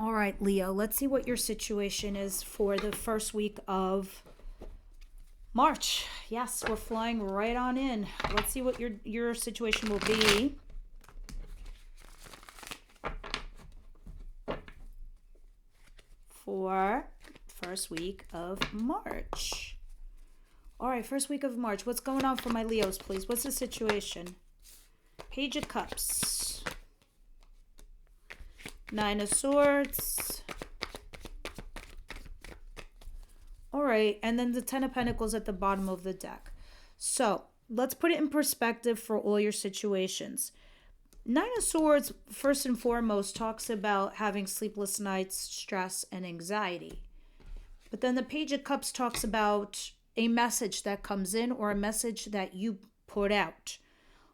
All right, Leo, let's see what your situation is for the first week of March. Yes, we're flying right on in. Let's see what your situation will be. For first week of March. All right, first week of March. What's going on for my Leos, please? What's the situation? Page of Cups. Nine of Swords. All right, and then the Ten of Pentacles at the bottom of the deck. So let's put it in perspective for all your situations. Nine of Swords, first and foremost, talks about having sleepless nights, stress, and anxiety. But then the Page of Cups talks about a message that comes in or a message that you put out.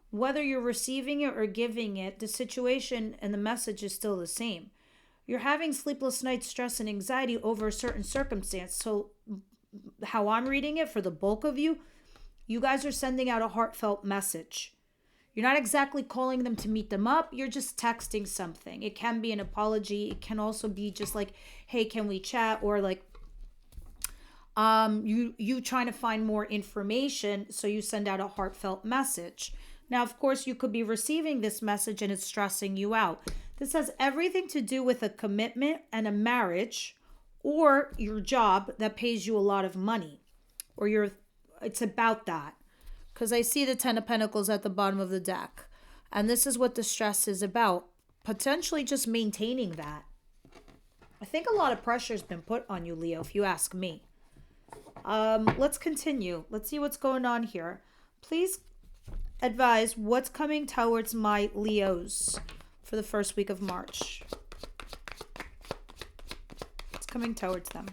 Whether you're receiving it or giving it, the situation and the message is still the same. You're having sleepless nights, stress, and anxiety over a certain circumstance. So how I'm reading it for the bulk of you, you guys are sending out a heartfelt message. You're not exactly calling them to meet them up. You're just texting something. It can be an apology. It can also be just like, hey, can we chat? Or like you trying to find more information. So you send out a heartfelt message. Now, of course, you could be receiving this message and it's stressing you out. This has everything to do with a commitment and a marriage or your job that pays you a lot of money. Or it's about that. Because I see the Ten of Pentacles at the bottom of the deck. And this is what the stress is about. Potentially just maintaining that. I think a lot of pressure has been put on you, Leo, if you ask me. Let's continue. Let's see what's going on here. Please advise what's coming towards my Leos for the first week of March. What's coming towards them?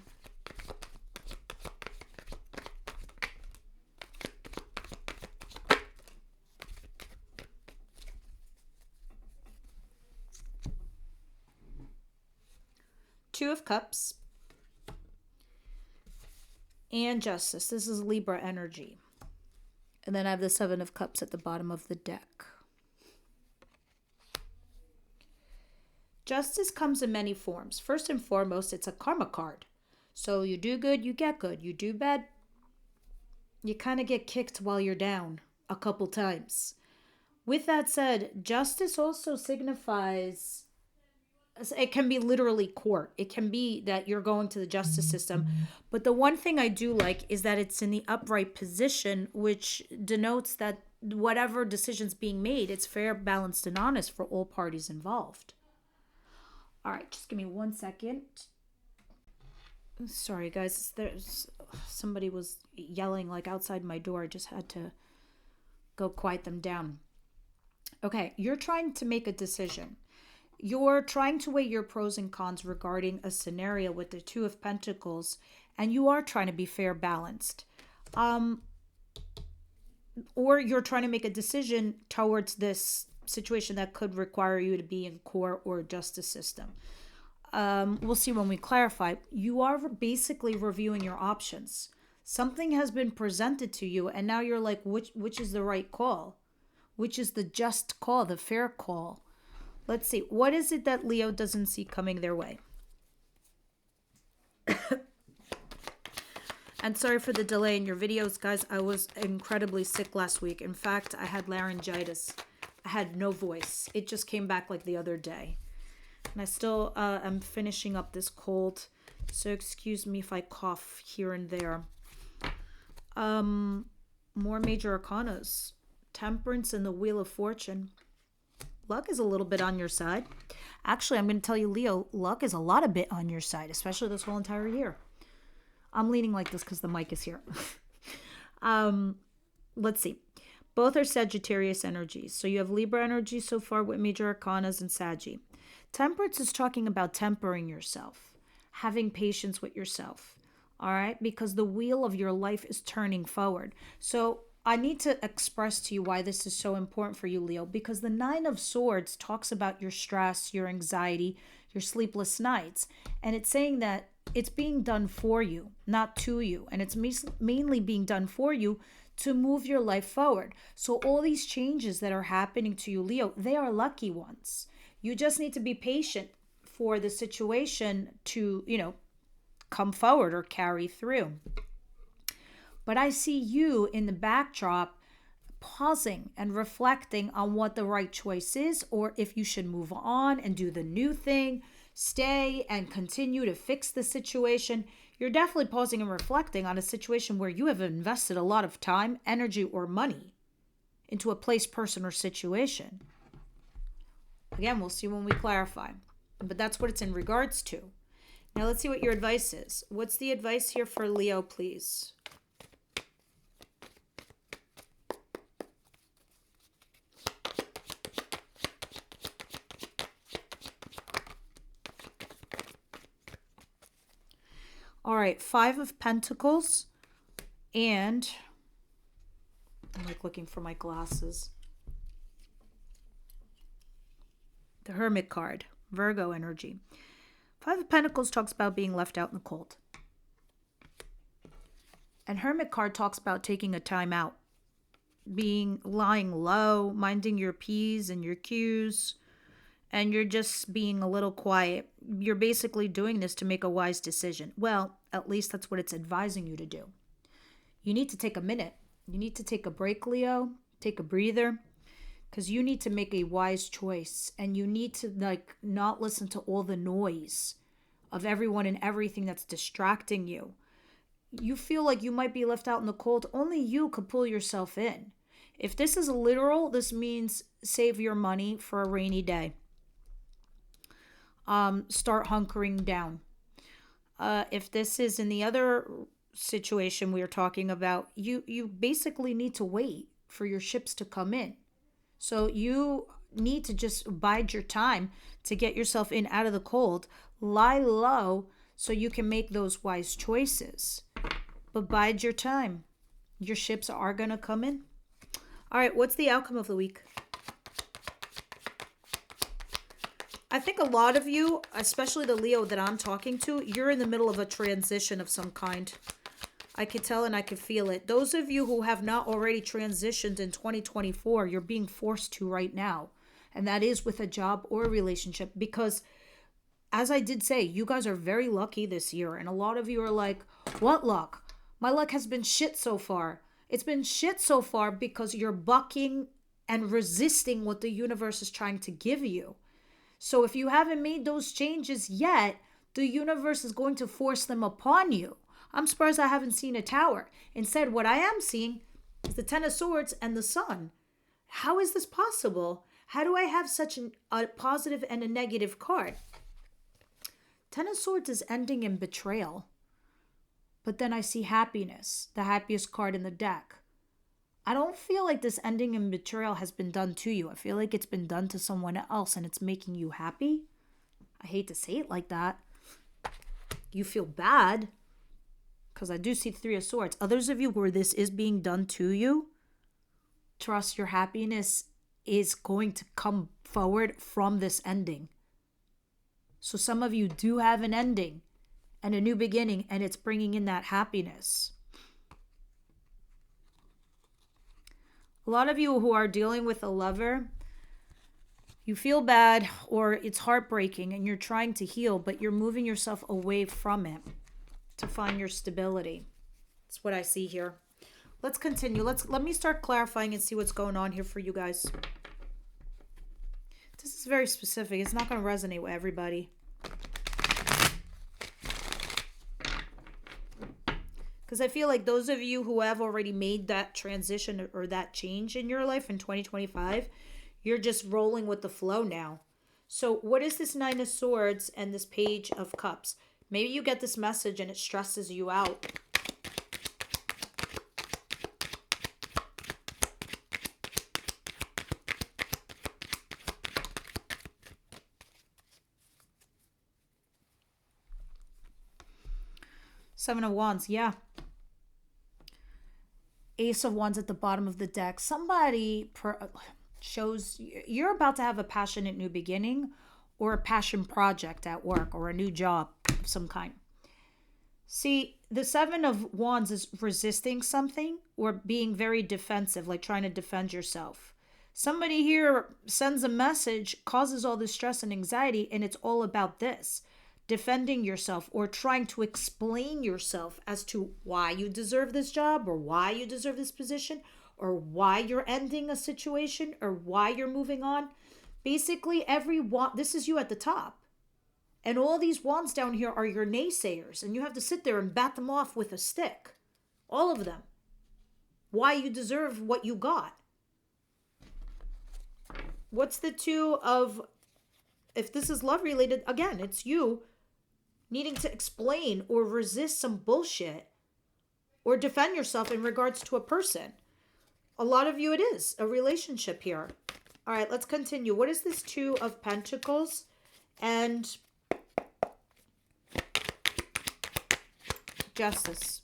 Two of Cups and Justice. This is Libra energy. And then I have the Seven of Cups at the bottom of the deck. Justice comes in many forms. First and foremost, it's a karma card. So you do good, you get good. You do bad, you kind of get kicked while you're down a couple times. With that said, justice also signifies, it can be literally court. It can be that you're going to the justice system. But the one thing I do like is that it's in the upright position, which denotes that whatever decision's being made, it's fair, balanced, and honest for all parties involved. All right, just give me 1 second. Sorry, guys. Somebody was yelling like outside my door. I just had to go quiet them down. Okay, you're trying to make a decision. You're trying to weigh your pros and cons regarding a scenario with the Two of Pentacles, and you are trying to be fair, balanced. Or you're trying to make a decision towards this situation that could require you to be in court or justice system. We'll see when we clarify. You are basically reviewing your options. Something has been presented to you, and now you're like, which is the right call? Which is the just call, the fair call? Let's see. What is it that Leo doesn't see coming their way? And sorry for the delay in your videos, guys. I was incredibly sick last week. In fact, I had laryngitis. I had no voice. It just came back like the other day. And I still am finishing up this cold. So excuse me if I cough here and there. More major arcanas. Temperance and the Wheel of Fortune. Luck is a little bit on your side. Actually, I'm going to tell you, Leo, luck is a lot of bit on your side, especially this whole entire year. I'm leaning like this because the mic is here. Let's see. Both are Sagittarius energies. So you have Libra energy so far with major arcanas and Saggy. Temperance is talking about tempering yourself, having patience with yourself. All right? Because the wheel of your life is turning forward. So I need to express to you why this is so important for you, Leo, because the Nine of Swords talks about your stress, your anxiety, your sleepless nights. And it's saying that it's being done for you, not to you. And it's mainly being done for you to move your life forward. So all these changes that are happening to you, Leo, they are lucky ones. You just need to be patient for the situation to, come forward or carry through. But I see you in the backdrop pausing and reflecting on what the right choice is, or if you should move on and do the new thing, stay and continue to fix the situation. You're definitely pausing and reflecting on a situation where you have invested a lot of time, energy, or money into a place, person, or situation. Again, we'll see when we clarify. But that's what it's in regards to. Now let's see what your advice is. What's the advice here for Leo, please? All right, 5 of Pentacles, and I'm like looking for my glasses. The Hermit card, Virgo energy. 5 of Pentacles talks about being left out in the cold. And Hermit card talks about taking a time out, lying low, minding your P's and your Q's, and you're just being a little quiet. You're basically doing this to make a wise decision. Well, at least that's what it's advising you to do. You need to take a minute. You need to take a break, Leo. Take a breather. Because you need to make a wise choice. And you need to not listen to all the noise of everyone and everything that's distracting you. You feel like you might be left out in the cold. Only you could pull yourself in. If this is literal, this means save your money for a rainy day. Start hunkering down. If this is in the other situation we are talking about, you basically need to wait for your ships to come in. So you need to just bide your time to get yourself in out of the cold. Lie low so you can make those wise choices. But bide your time. Your ships are going to come in. All right, what's the outcome of the week? I think a lot of you, especially the Leo that I'm talking to, you're in the middle of a transition of some kind. I could tell and I could feel it. Those of you who have not already transitioned in 2024, you're being forced to right now. And that is with a job or a relationship. Because, as I did say, you guys are very lucky this year. And a lot of you are like, what luck? My luck has been shit so far. It's been shit so far because you're bucking and resisting what the universe is trying to give you. So if you haven't made those changes yet, the universe is going to force them upon you. I'm surprised I haven't seen a tower. Instead, what I am seeing is the Ten of Swords and the Sun. How is this possible? How do I have such a positive and a negative card? Ten of Swords is ending in betrayal. But then I see happiness, the happiest card in the deck. I don't feel like this ending in betrayal has been done to you. I feel like it's been done to someone else and it's making you happy. I hate to say it like that. You feel bad because I do see 3 of Swords. Others of you where this is being done to you, trust your happiness is going to come forward from this ending. So some of you do have an ending and a new beginning, and it's bringing in that happiness. A lot of you who are dealing with a lover, you feel bad or it's heartbreaking and you're trying to heal, but you're moving yourself away from it to find your stability. That's what I see here. Let's continue. Let me start clarifying and see what's going on here for you guys. This is very specific. It's not going to resonate with everybody. Because I feel like those of you who have already made that transition or that change in your life in 2025, you're just rolling with the flow now. So what is this 9 of Swords and this Page of Cups? Maybe you get this message and it stresses you out. Seven of Wands, yeah. Ace of Wands at the bottom of the deck. Somebody shows you're about to have a passionate new beginning or a passion project at work or a new job of some kind. See, the 7 of Wands is resisting something or being very defensive, like trying to defend yourself. Somebody here sends a message, causes all this stress and anxiety, and it's all about this. Defending yourself or trying to explain yourself as to why you deserve this job or why you deserve this position or why you're ending a situation or why you're moving on. Basically, this is you at the top. And all these wands down here are your naysayers, and you have to sit there and bat them off with a stick. All of them. Why you deserve what you got. What's the two of, if this is love related, again, it's you needing to explain or resist some bullshit or defend yourself in regards to a person. A lot of you, it is a relationship here. All right, let's continue. What is this Two of Pentacles and Justice?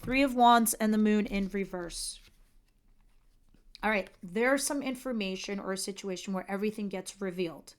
Three of Wands and the Moon in reverse. All right, there's some information or a situation where everything gets revealed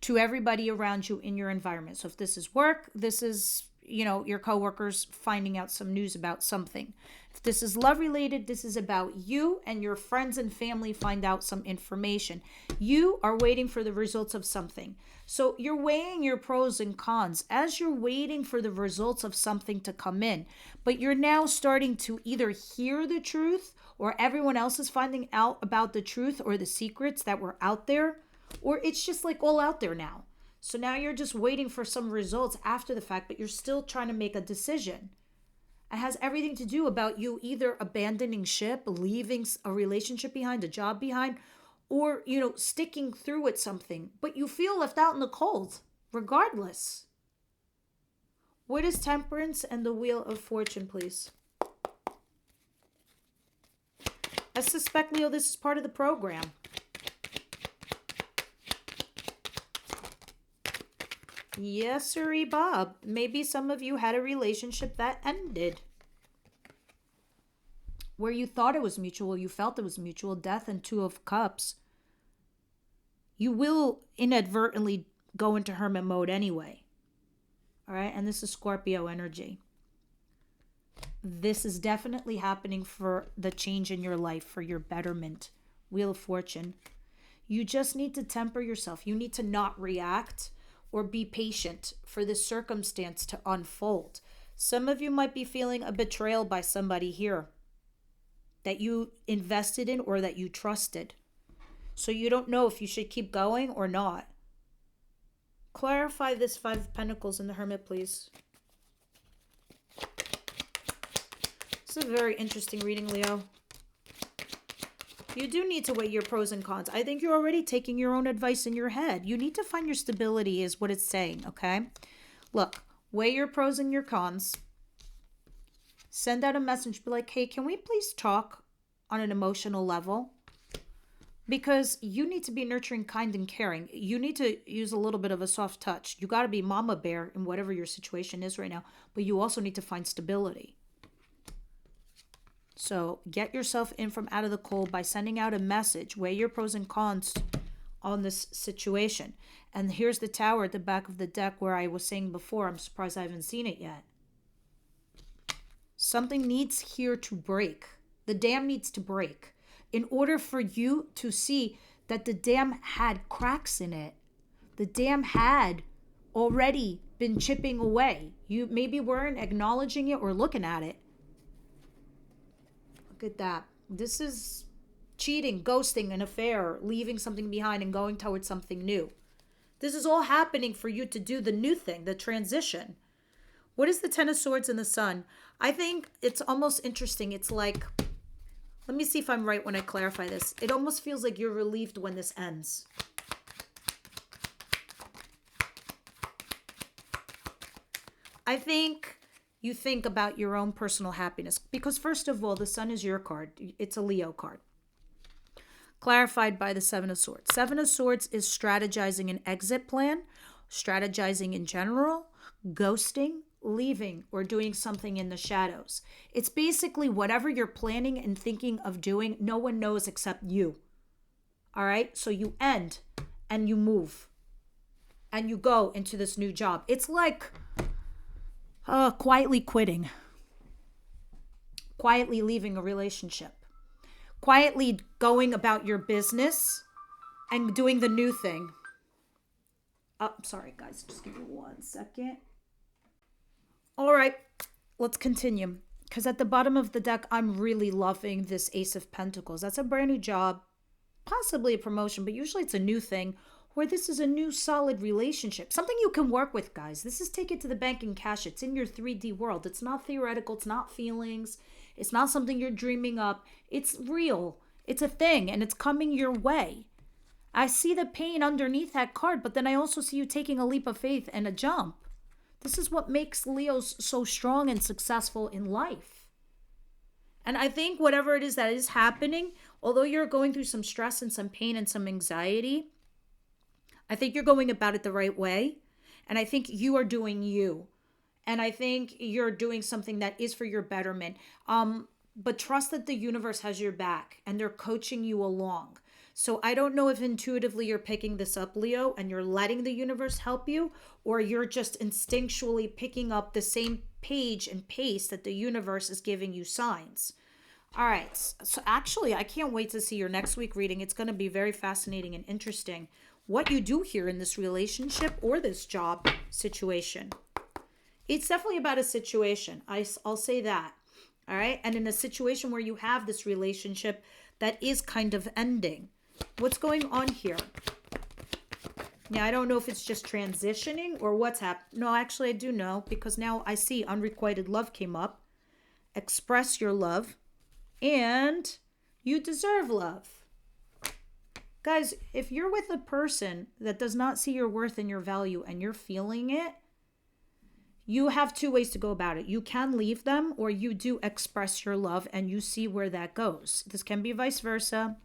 to everybody around you in your environment. So if this is work, this is, your coworkers finding out some news about something. If this is love related, this is about you and your friends and family find out some information. You are waiting for the results of something. So you're weighing your pros and cons as you're waiting for the results of something to come in. But you're now starting to either hear the truth or everyone else is finding out about the truth or the secrets that were out there, or it's just like all out there now. So now you're just waiting for some results after the fact, but you're still trying to make a decision. It has everything to do about you either abandoning ship, leaving a relationship behind, a job behind, or, sticking through with something. But you feel left out in the cold, regardless. What is Temperance and the Wheel of Fortune, please? I suspect, Leo, this is part of the program. Yes, sirree, Bob. Maybe some of you had a relationship that ended. Where you thought it was mutual, you felt it was mutual. Death and Two of Cups. You will inadvertently go into hermit mode anyway. All right, and this is Scorpio energy. This is definitely happening for the change in your life, for your betterment. Wheel of Fortune. You just need to temper yourself. You need to not react or be patient for this circumstance to unfold. Some of you might be feeling a betrayal by somebody here that you invested in or that you trusted. So you don't know if you should keep going or not. Clarify this Five of Pentacles in the Hermit, please. This is a very interesting reading, Leo. You do need to weigh your pros and cons. I think you're already taking your own advice in your head. You need to find your stability is what it's saying, okay? Look, weigh your pros and your cons. Send out a message. Be like, hey, can we please talk on an emotional level? Because you need to be nurturing, kind, and caring. You need to use a little bit of a soft touch. You got to be mama bear in whatever your situation is right now. But you also need to find stability. So get yourself in from out of the cold by sending out a message. Weigh your pros and cons on this situation. And here's the Tower at the back of the deck where I was saying before, I'm surprised I haven't seen it yet. Something needs here to break. The dam needs to break. In order for you to see that the dam had cracks in it, the dam had already been chipping away. You maybe weren't acknowledging it or looking at it. Look at that. This is cheating, ghosting, an affair, leaving something behind and going towards something new. This is all happening for you to do the new thing, the transition. What is the Ten of Swords and the Sun? I think it's almost interesting. It's like, let me see if I'm right when I clarify this. It almost feels like you're relieved when this ends. I think you think about your own personal happiness. Because first of all, the Sun is your card. It's a Leo card. Clarified by the Seven of Swords. Seven of Swords is strategizing an exit plan, strategizing in general, ghosting, leaving, or doing something in the shadows. It's basically whatever you're planning and thinking of doing, no one knows except you. All right? So you end and you move and you go into this new job. It's like quietly quitting. quietly leaving a relationship, quietly going about your business and doing the new thing. Oh, sorry, guys. Just give me 1 second. All right, let's continue. Because at the bottom of the deck, I'm really loving this Ace of Pentacles. That's a brand new job, possibly a promotion, but usually it's a new thing, or this is a new solid relationship. Something you can work with, guys. This is take it to the bank and cash. It's in your 3D world. It's not theoretical. It's not feelings. It's not something you're dreaming up. It's real. It's a thing, and it's coming your way. I see the pain underneath that card, but then I also see you taking a leap of faith and a jump. This is what makes Leos so strong and successful in life. And I think whatever it is that is happening, although you're going through some stress and some pain and some anxiety, I think you're going about it the right way. And I think you are doing you. And I think you're doing something that is for your betterment. But trust that the universe has your back and they're coaching you along. So I don't know if intuitively you're picking this up, Leo, and you're letting the universe help you, or you're just instinctually picking up the same page and pace that the universe is giving you signs. All right. So actually, I can't wait to see your next week reading. It's going to be very fascinating and interesting what you do here in this relationship or this job situation. It's definitely about a situation. I'll say that. All right. And in a situation where you have this relationship that is kind of ending. What's going on here? Yeah, I don't know if it's just transitioning or what's happening. No, actually, I do know, because now I see unrequited love came up. Express your love. And you deserve love. Guys, if you're with a person that does not see your worth and your value and you're feeling it, you have two ways to go about it. You can leave them, or you do express your love and you see where that goes. This can be vice versa.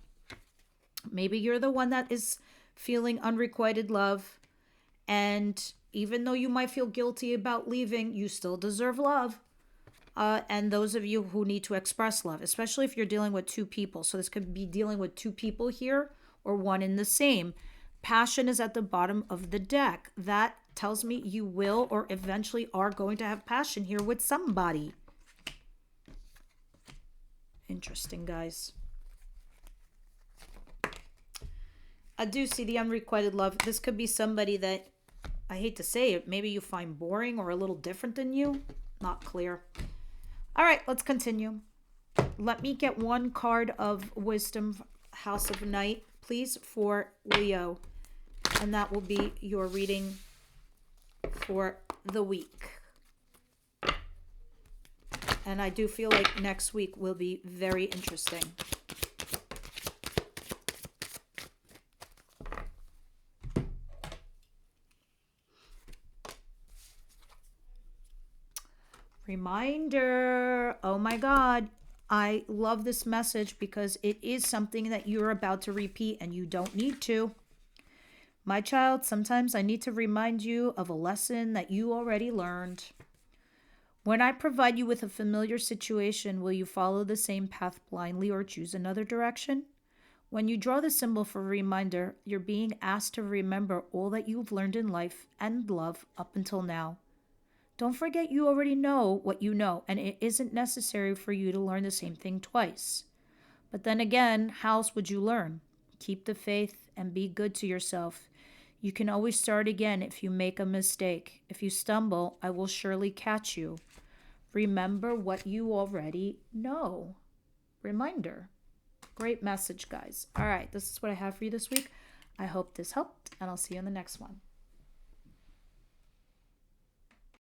Maybe you're the one that is feeling unrequited love, and even though you might feel guilty about leaving, you still deserve love. And those of you who need to express love, especially if you're dealing with two people. So this could be dealing with two people here or one in the same. Passion is at the bottom of the deck. That tells me you will or eventually are going to have passion here with somebody. Interesting, guys. I do see the unrequited love. This could be somebody that, I hate to say it, maybe you find boring or a little different than you. Not clear. All right, let's continue. Let me get one card of wisdom, House of Night, please, for Leo. And that will be your reading for the week. And I do feel like next week will be very interesting. Reminder. Oh my God. I love this message because it is something that you're about to repeat and you don't need to. My child, sometimes I need to remind you of a lesson that you already learned. When I provide you with a familiar situation, will you follow the same path blindly or choose another direction? When you draw the symbol for a reminder, you're being asked to remember all that you've learned in life and love up until now. Don't forget you already know what you know, and it isn't necessary for you to learn the same thing twice. But then again, how else would you learn? Keep the faith and be good to yourself. You can always start again if you make a mistake. If you stumble, I will surely catch you. Remember what you already know. Reminder. Great message, guys. All right, this is what I have for you this week. I hope this helped, and I'll see you in the next one.